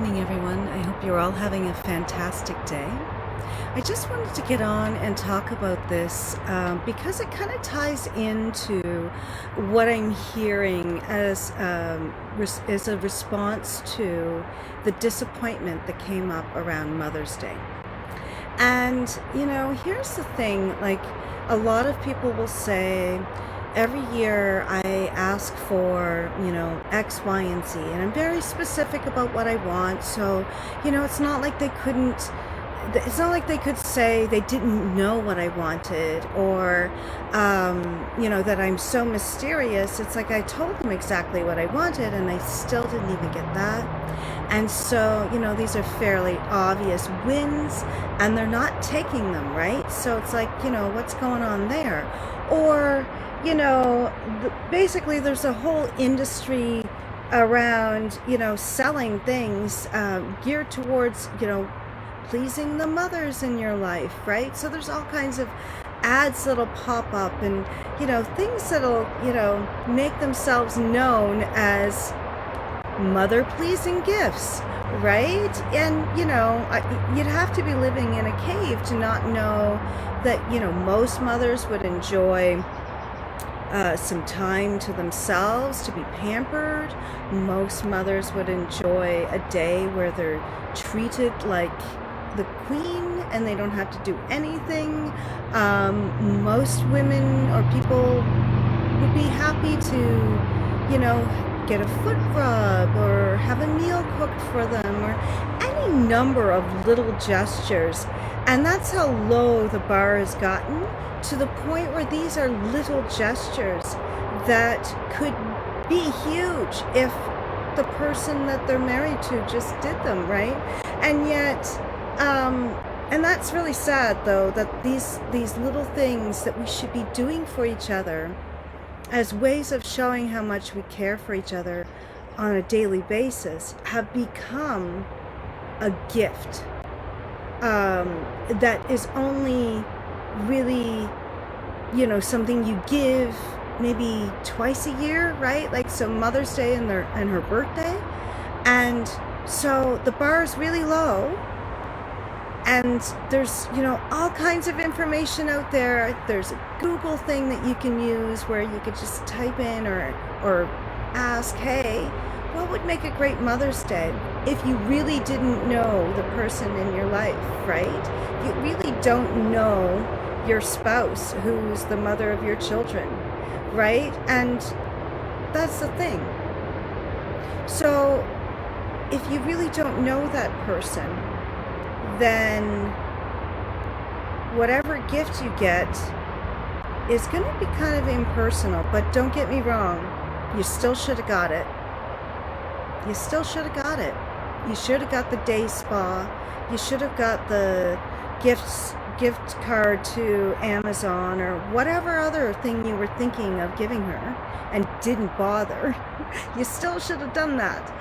evening, everyone. I hope you're all having a fantastic day. I just wanted to get on and talk about this because it kind of ties into what I'm hearing as a response to the disappointment that came up around Mother's Day. And, here's the thing, like a lot of people will say, every year I ask for, X, Y, and Z, and I'm very specific about what I want. So, it's not like they could say they didn't know what I wanted, or, that I'm so mysterious. It's like I told them exactly what I wanted and they still didn't even get that. And so, these are fairly obvious wins and they're not taking them, right? So it's like, what's going on there? Or, basically there's a whole industry around, selling things geared towards, pleasing the mothers in your life, right? So there's all kinds of ads that'll pop up and, things that'll, make themselves known as mother-pleasing gifts, right? And, you'd have to be living in a cave to not know that, most mothers would enjoy some time to themselves, to be pampered. Most mothers would enjoy a day where they're treated like the queen and they don't have to do anything. Most women or people would be happy to, get a foot rub or have a meal cooked for them or any number of little gestures. And that's how low the bar has gotten, to the point where these are little gestures that could be huge if the person that they're married to just did them, right? And yet, and that's really sad though, that these little things that we should be doing for each other as ways of showing how much we care for each other on a daily basis have become a gift that is only really, something you give maybe twice a year, right? Like, so Mother's Day and her birthday. And so the bar is really low. And there's, all kinds of information out there. There's a Google thing that you can use where you could just type in or ask, hey, what would make a great Mother's Day? If you really didn't know the person in your life, right? You really don't know your spouse, who's the mother of your children, right? And that's the thing. So if you really don't know that person, then whatever gift you get is going to be kind of impersonal. But don't get me wrong, you still should have got it. You still should have got it. You should have got the day spa. You should have got the gift card to Amazon or whatever other thing you were thinking of giving her and didn't bother. You still should have done that.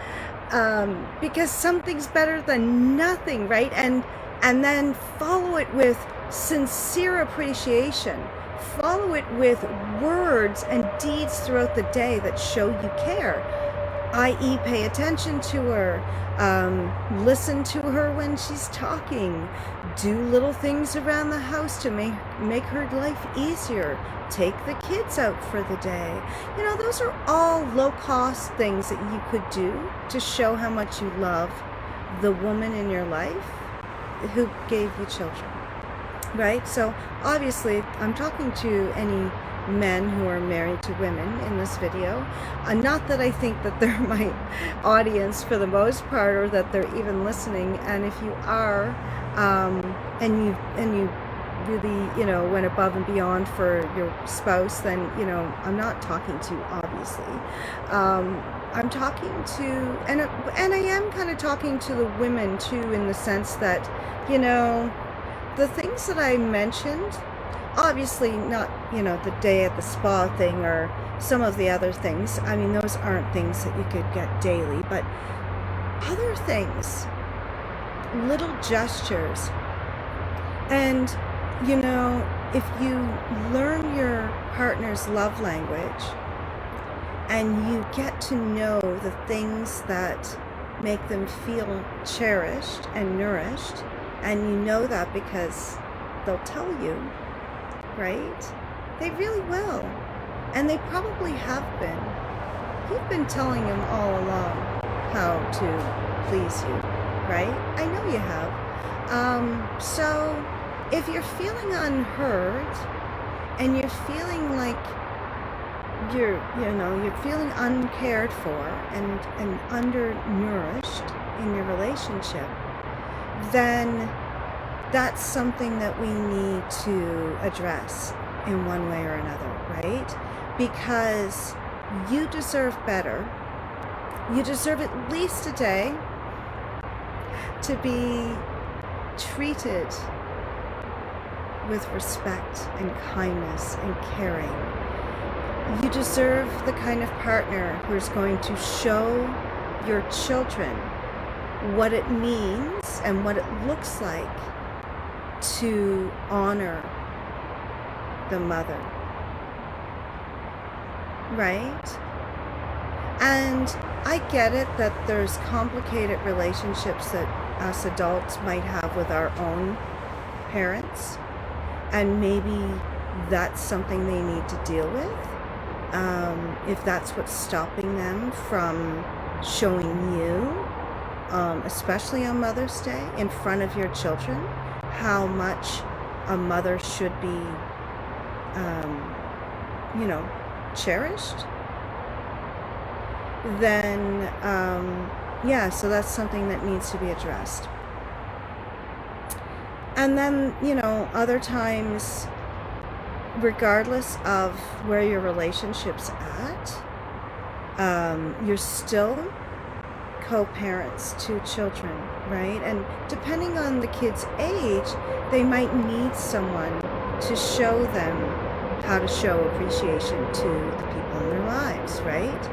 Because something's better than nothing, right? And then follow it with sincere appreciation. Follow it with words and deeds throughout the day that show you care, i.e. pay attention to her, listen to her when she's talking, do little things around the house to make her life easier, take the kids out for the day. Those are all low-cost things that you could do to show how much you love the woman in your life who gave you children, right? So obviously I'm talking to any men who are married to women in this video. Not that I think that they're my audience for the most part, or that they're even listening. And if you are, and you really, went above and beyond for your spouse, then, I'm not talking to, obviously. I'm talking to, and I am kind of talking to the women too, in the sense that, the things that I mentioned, obviously not, the day at the spa thing or some of the other things. I mean, those aren't things that you could get daily, but other things, little gestures. And, if you learn your partner's love language and you get to know the things that make them feel cherished and nourished, and you know that because they'll tell you, right? They really will. And they probably have been. You've been telling them all along how to please you, right? I know you have. So if you're feeling unheard and you're feeling like you're feeling uncared for and undernourished in your relationship, then that's something that we need to address in one way or another, right? Because you deserve better. You deserve at least a day to be treated with respect and kindness and caring. You deserve the kind of partner who's going to show your children what it means and what it looks like to honor the mother, right? And I get it that there's complicated relationships that us adults might have with our own parents, and maybe that's something they need to deal with, if that's what's stopping them from showing you, especially on Mother's Day, in front of your children, how much a mother should be, cherished, then, yeah, so that's something that needs to be addressed. And then, other times, regardless of where your relationship's at, you're still co-parents to children, right? And depending on the kid's age, they might need someone to show them how to show appreciation to the people in their lives, right?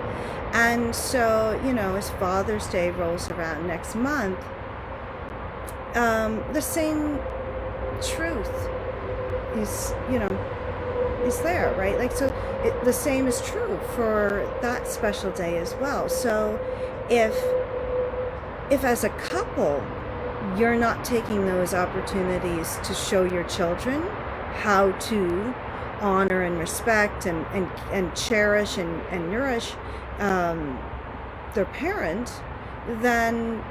And so, as Father's Day rolls around next month, the same truth is there, right? Like, so the same is true for that special day as well. So if as a couple, you're not taking those opportunities to show your children how to honor and respect and cherish and nourish their parent, then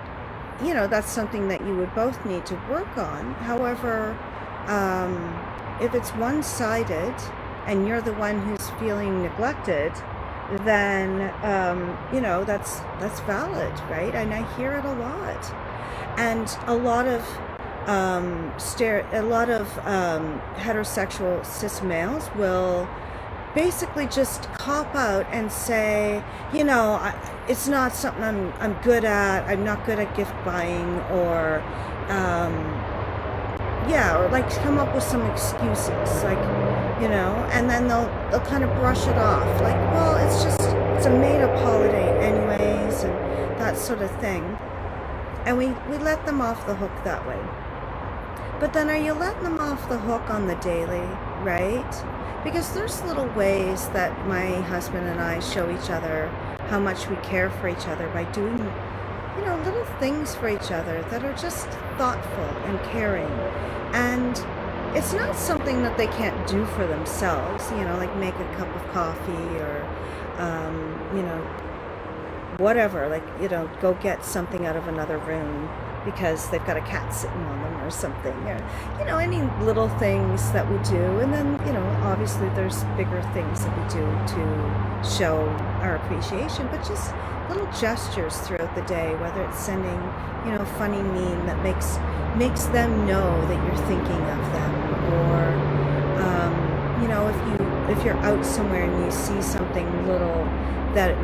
that's something that you would both need to work on. However, if it's one-sided and you're the one who's feeling neglected, then that's valid, right? And I hear it a lot, and a lot of heterosexual cis males will basically just cop out and say, it's not something I'm good at. I'm not good at gift buying, or or like come up with some excuses, like, and then they'll kind of brush it off, like, well, it's a made-up holiday anyways, and that sort of thing. And we let them off the hook that way. But then are you letting them off the hook on the daily, right? Because there's little ways that my husband and I show each other how much we care for each other by doing, little things for each other that are just thoughtful and caring. And it's not something that they can't do for themselves, like make a cup of coffee or, whatever, like, go get something out of another room because they've got a cat sitting on them or something, or, any little things that we do. And then, obviously there's bigger things that we do to show our appreciation, but just little gestures throughout the day, whether it's sending, funny meme that makes them know that you're thinking of them, or, if you're out somewhere and you see something little that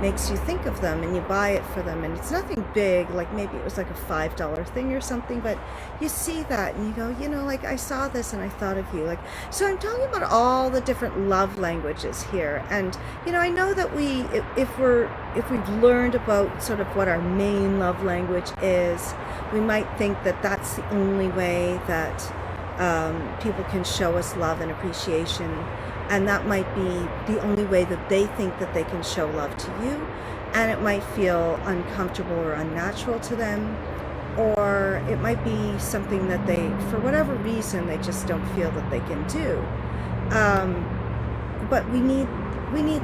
makes you think of them, and you buy it for them, and it's nothing big, like maybe it was like a $5 thing or something, but you see that and you go, like, I saw this and I thought of you. Like, so I'm talking about all the different love languages here, and I know that if we've learned about sort of what our main love language is, we might think that that's the only way that people can show us love and appreciation, and that might be the only way that they think that they can show love to you. and it might feel uncomfortable or unnatural to them, or it might be something that they, for whatever reason, they just don't feel that they can do. But we need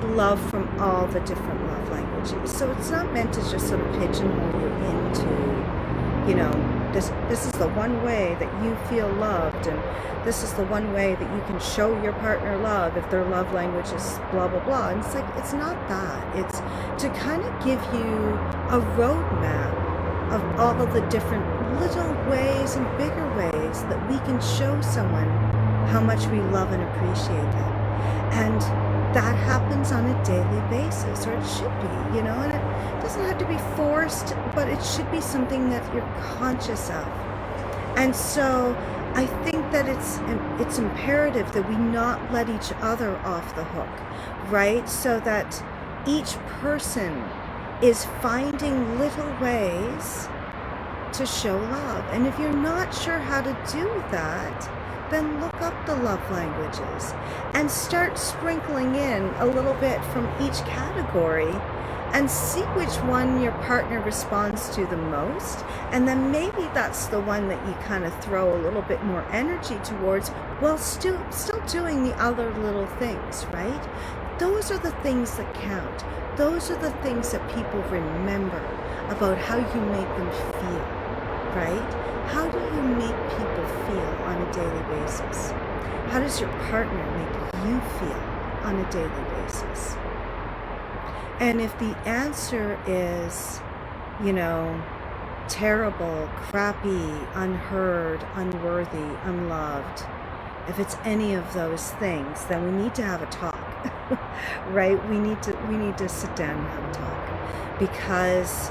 love from all the different love languages. So it's not meant to just sort of pigeonhole you into, you know, this is the one way that you feel loved, and this is the one way that you can show your partner love if their love language is blah blah blah. And it's like, it's not that. It's to kind of give you a roadmap of all of the different little ways and bigger ways that we can show someone how much we love and appreciate them. And that happens on a daily basis, or it should be, you know, and it doesn't have to be forced, but it should be something that you're conscious of. And so I think that it's imperative that we not let each other off the hook, right? So that each person is finding little ways to show love. And if you're not sure how to do that, then look up the love languages and start sprinkling in a little bit from each category and see which one your partner responds to the most. And then maybe that's the one that you kind of throw a little bit more energy towards while still doing the other little things, right? Those are the things that count. Those are the things that people remember about how you make them feel, right? How do you make people feel on a daily basis? How does your partner make you feel on a daily basis? And if the answer is, you know, terrible, crappy, unheard, unworthy, unloved, if it's any of those things, then we need to have a talk, right? We need to sit down and have a talk, because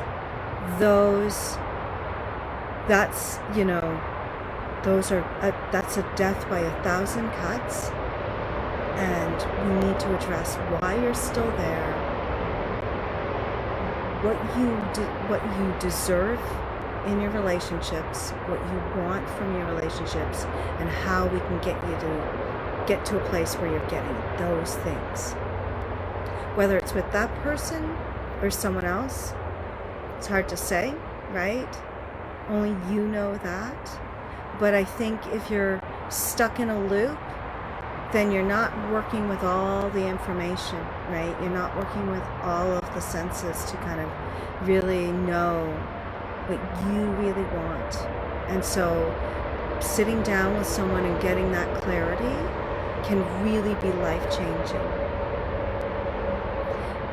that's, you know, that's a death by 1,000 cuts, and we need to address why you're still there, what you deserve in your relationships, what you want from your relationships, and how we can get to a place where you're getting those things. Whether it's with that person or someone else, it's hard to say, right? Only you know that. But I think if you're stuck in a loop, then you're not working with all the information, right? You're not working with all of the senses to kind of really know what you really want. And so sitting down with someone and getting that clarity can really be life-changing.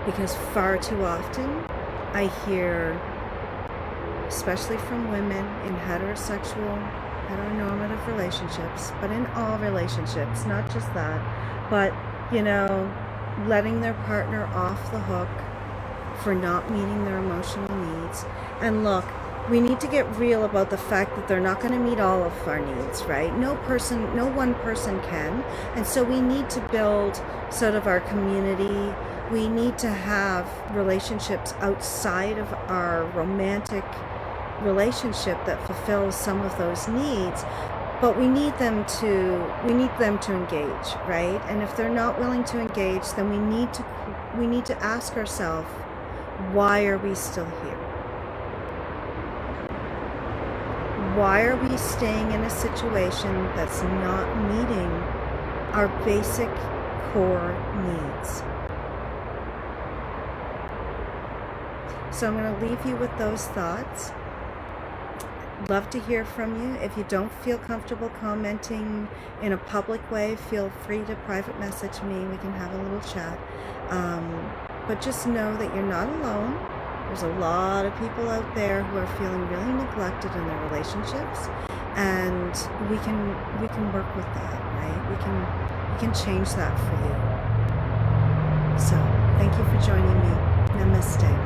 Because far too often I hear, especially from women in heteronormative relationships, but in all relationships, not just that, but, you know, letting their partner off the hook for not meeting their emotional needs. And look, we need to get real about the fact that they're not going to meet all of our needs, right? No one person can. And so we need to build sort of our community. We need to have relationships outside of our romantic relationship that fulfills some of those needs, but we need them to engage, right? And if they're not willing to engage, then we need to ask ourselves, why are we still here? Why are we staying in a situation that's not meeting our basic core needs? So I'm going to leave you with those thoughts. Love to hear from you. If you don't feel comfortable commenting in a public way, feel free to private message me. We can have a little chat. But just know that you're not alone. There's a lot of people out there who are feeling really neglected in their relationships, and we can work with that, right? We can change that for you. So thank you for joining me. Namaste.